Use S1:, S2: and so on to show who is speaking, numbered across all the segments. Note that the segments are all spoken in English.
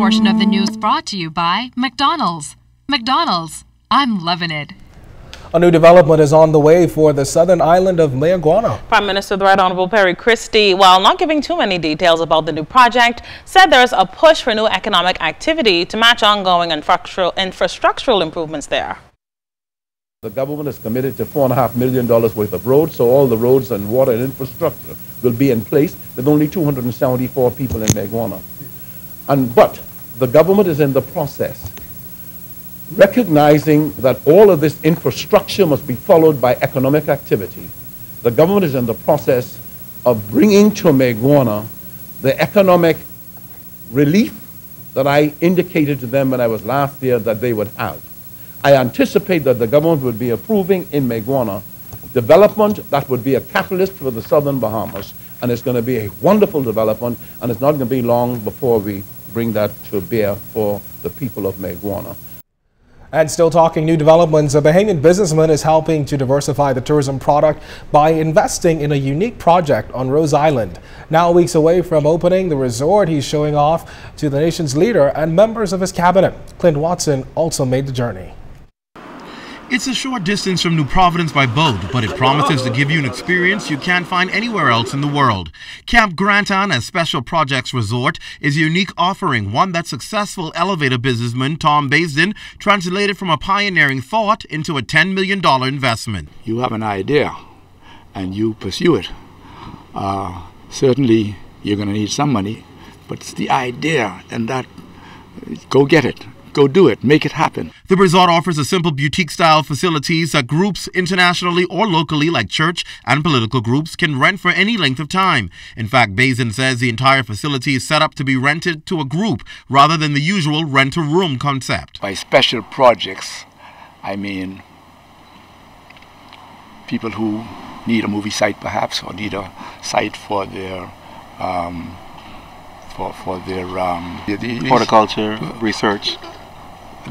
S1: portion of the news brought to you by McDonald's. McDonald's, I'm loving it.
S2: A new development is on the way for the southern island of Mayaguana.
S3: Prime Minister the Right Honorable Perry Christie, while not giving too many details about the new project, said there's a push for new economic activity to match ongoing infrastructural improvements there.
S4: The government is committed to $4.5 million worth of roads, so all the roads and water and infrastructure will be in place with only 274 people in Mayaguana. But the government is in the process, recognizing that all of this infrastructure must be followed by economic activity. The government is in the process of bringing to Mayaguana the economic relief that I indicated to them when I was last there that they would have. I anticipate that the government would be approving in Mayaguana development that would be a catalyst for the southern Bahamas, and it's going to be a wonderful development, and it's not going to be long before we bring that to bear for the people of Mayaguana.
S2: And still talking new developments, a Bahamian businessman is helping to diversify the tourism product by investing in a unique project on Rose Island. Now weeks away from opening the resort, he's showing off to the nation's leader and members of his cabinet. Clint Watson also made the journey.
S5: It's a short distance from New Providence by boat, but it promises to give you an experience you can't find anywhere else in the world. Camp Granton, a special projects resort, is a unique offering, one that successful elevator businessman Tom Baisden translated from a pioneering thought into a $10 million investment.
S6: You have an idea and you pursue it. Certainly you're going to need some money, but it's the idea, and that, go get it. Go do it. Make it happen.
S5: The resort offers a simple boutique-style facilities that groups internationally or locally, like church and political groups, can rent for any length of time. In fact, Basin says the entire facility is set up to be rented to a group rather than the usual rent-a-room concept.
S6: By special projects, I mean people who need a movie site perhaps, or need a site for their
S7: horticulture, research.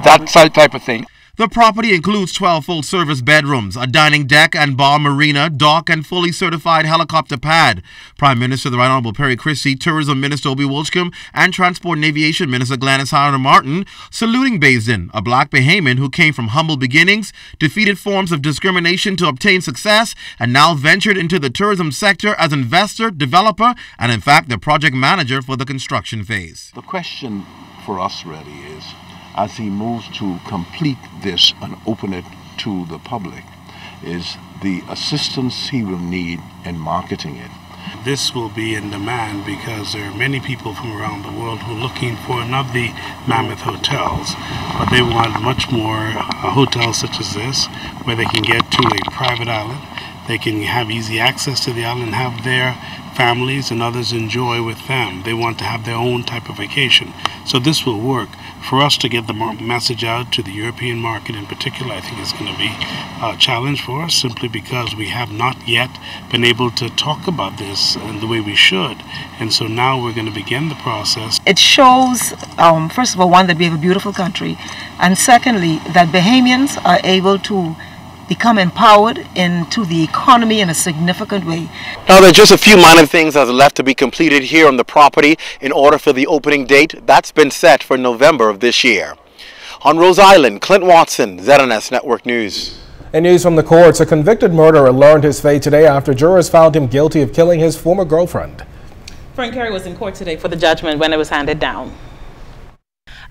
S6: That type of thing.
S5: The property includes 12 full-service bedrooms, a dining deck and bar marina, dock, and fully certified helicopter pad. Prime Minister the Right Honorable Perry Christie, Tourism Minister Obi Wolchcombe, and Transport and Aviation Minister Gladys Harder-Martin saluting Baisden, a black Bahamian who came from humble beginnings, defeated forms of discrimination to obtain success, and now ventured into the tourism sector as investor, developer, and in fact the project manager for the construction phase.
S8: The question for us really is, as he moves to complete this and open it to the public, is the assistance he will need in marketing it.
S9: This will be in demand because there are many people from around the world who are looking for not the mammoth hotels, but they want much more hotels such as this, where they can get to a private island, they can have easy access to the island, have their families and others enjoy with them. They want to have their own type of vacation. So this will work. For us to get the message out to the European market in particular, I think it's going to be a challenge for us, simply because we have not yet been able to talk about this in the way we should. And so now we're going to begin the process.
S10: It shows, first of all, one, that we have a beautiful country, and secondly, that Bahamians are able to become empowered into the economy in a significant way.
S7: Now, there are just a few minor things that are left to be completed here on the property in order for the opening date. That's been set for November of this year. On Rose Island, Clint Watson, ZNS Network News.
S2: In news from the courts, a convicted murderer learned his fate today after jurors found him guilty of killing his former girlfriend.
S3: Frank Carey was in court today for the judgment when it was handed down.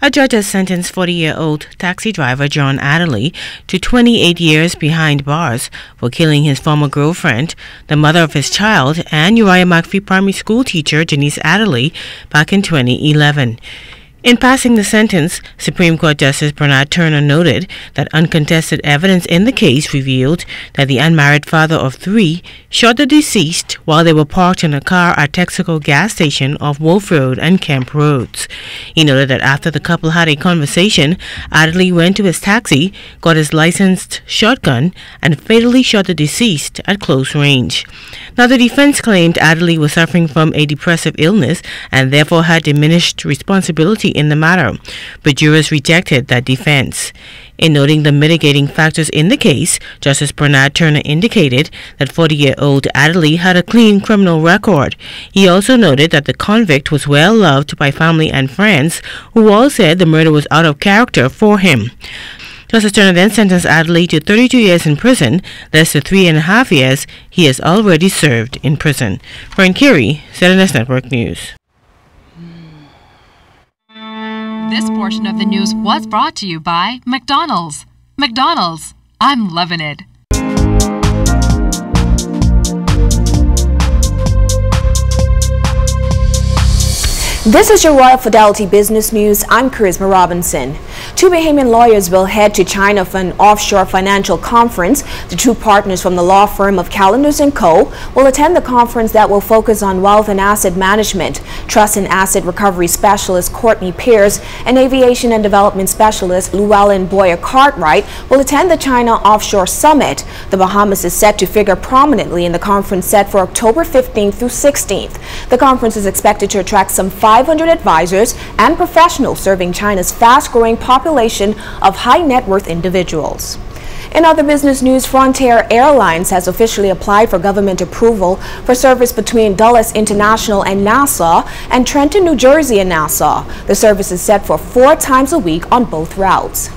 S11: A judge has sentenced 40-year-old taxi driver John Adderley to 28 years behind bars for killing his former girlfriend, the mother of his child, and Uriah McPhee primary school teacher Janice Adderley back in 2011. In passing the sentence, Supreme Court Justice Bernard Turner noted that uncontested evidence in the case revealed that the unmarried father of three shot the deceased while they were parked in a car at Texaco gas station off Wolf Road and Kemp Roads. He noted that after the couple had a conversation, Adderley went to his taxi, got his licensed shotgun, and fatally shot the deceased at close range. Now, the defense claimed Adderley was suffering from a depressive illness and therefore had diminished responsibility in the matter, but jurors rejected that defense. In noting the mitigating factors in the case, Justice Bernard Turner indicated that 40-year-old Adderley had a clean criminal record. He also noted that the convict was well loved by family and friends, who all said the murder was out of character for him. Justice Turner then sentenced Adderley to 32 years in prison, less than 3.5 years he has already served in prison. Fern Curie, ZNS Network News.
S1: This portion of the news was brought to you by McDonald's. McDonald's, I'm loving it.
S12: This is your Royal Fidelity Business News. I'm Charisma Robinson. Two Bahamian lawyers will head to China for an offshore financial conference. The two partners from the law firm of Calendars & Co. will attend the conference that will focus on wealth and asset management. Trust and asset recovery specialist Courtney Pierce and aviation and development specialist Llewellyn Boyer Cartwright will attend the China Offshore Summit. The Bahamas is set to figure prominently in the conference set for October 15th through 16th. The conference is expected to attract some 500 advisors and professionals serving China's fast-growing population of high net worth individuals. In other business news, Frontier Airlines has officially applied for government approval for service between Dulles International and Nassau and Trenton, New Jersey and Nassau. The service is set for 4 times a week on both routes.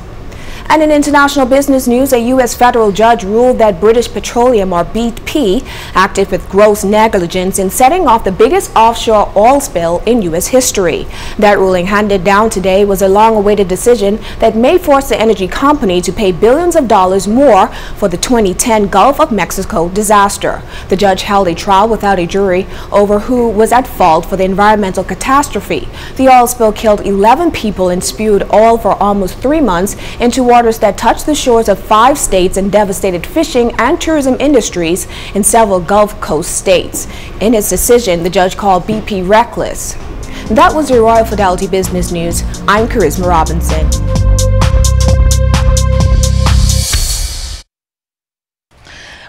S12: And in international business news, a U.S. federal judge ruled that British Petroleum, or BP, acted with gross negligence in setting off the biggest offshore oil spill in U.S. history. That ruling, handed down today, was a long-awaited decision that may force the energy company to pay billions of dollars more for the 2010 Gulf of Mexico disaster. The judge held a trial without a jury over who was at fault for the environmental catastrophe. The oil spill killed 11 people and spewed oil for almost 3 months into waters that touched the shores of 5 states and devastated fishing and tourism industries in several Gulf Coast states. In his decision, the judge called BP reckless. That was your Royal Fidelity Business News. I'm Charisma Robinson.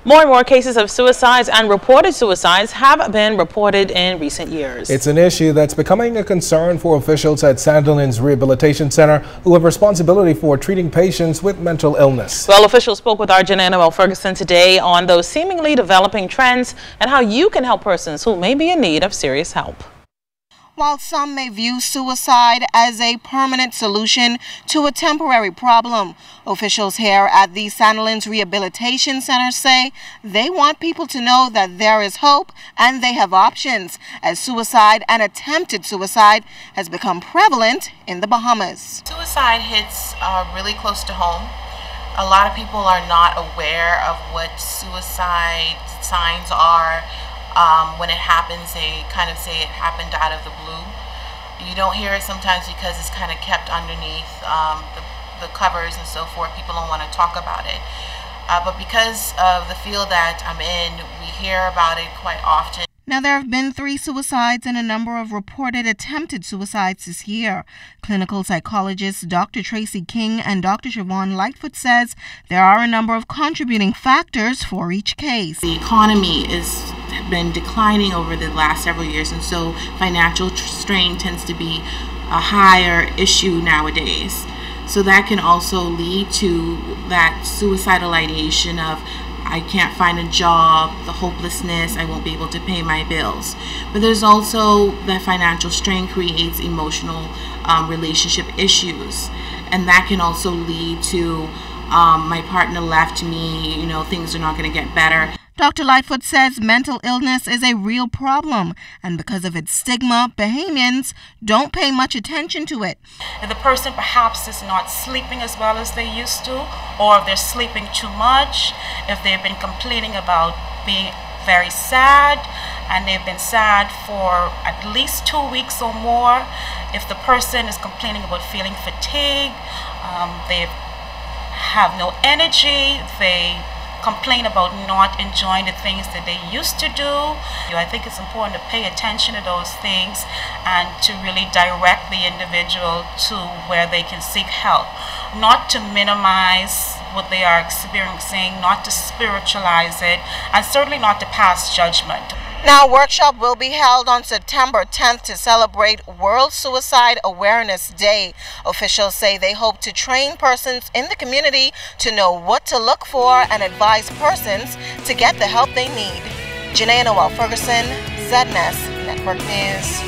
S3: More and more cases of suicides and reported suicides have been reported in recent years.
S2: It's an issue that's becoming a concern for officials at Sandilands Rehabilitation Center who have responsibility for treating patients with mental illness.
S3: Well, officials spoke with our Janana Ferguson today on those seemingly developing trends and how you can help persons who may be in need of serious help.
S13: While some may view suicide as a permanent solution to a temporary problem, officials here at the Sandilands Rehabilitation Center say they want people to know that there is hope and they have options, as suicide and attempted suicide has become prevalent in the Bahamas.
S14: Suicide hits really close to home. A lot of people are not aware of what suicide signs are. When it happens, they kind of say it happened out of the blue. You don't hear it sometimes because it's kind of kept underneath the covers and so forth. People don't want to talk about it. But because of the field that I'm in, we hear about it quite often.
S13: Now, there have been 3 suicides and a number of reported attempted suicides this year. Clinical psychologist Dr. Tracy King and Dr. Siobhan Lightfoot says there are a number of contributing factors for each case.
S15: The economy has been declining over the last several years, and so financial strain tends to be a higher issue nowadays. So that can also lead to that suicidal ideation of, I can't find a job, the hopelessness, I won't be able to pay my bills. But there's also that financial strain creates emotional relationship issues. And that can also lead to my partner left me, you know, things are not going to get better.
S13: Dr. Lightfoot says mental illness is a real problem, and because of its stigma, Bahamians don't pay much attention to it.
S16: If the person perhaps is not sleeping as well as they used to, or if they're sleeping too much, if they've been complaining about being very sad, and they've been sad for at least 2 weeks or more, if the person is complaining about feeling fatigue, they have no energy, they complain about not enjoying the things that they used to do. I think it's important to pay attention to those things and to really direct the individual to where they can seek help. Not to minimize what they are experiencing, not to spiritualize it, and certainly not to pass judgment.
S13: Now, a workshop will be held on September 10th to celebrate World Suicide Awareness Day. Officials say they hope to train persons in the community to know what to look for and advise persons to get the help they need. Janae Noel Ferguson, ZNS Network News.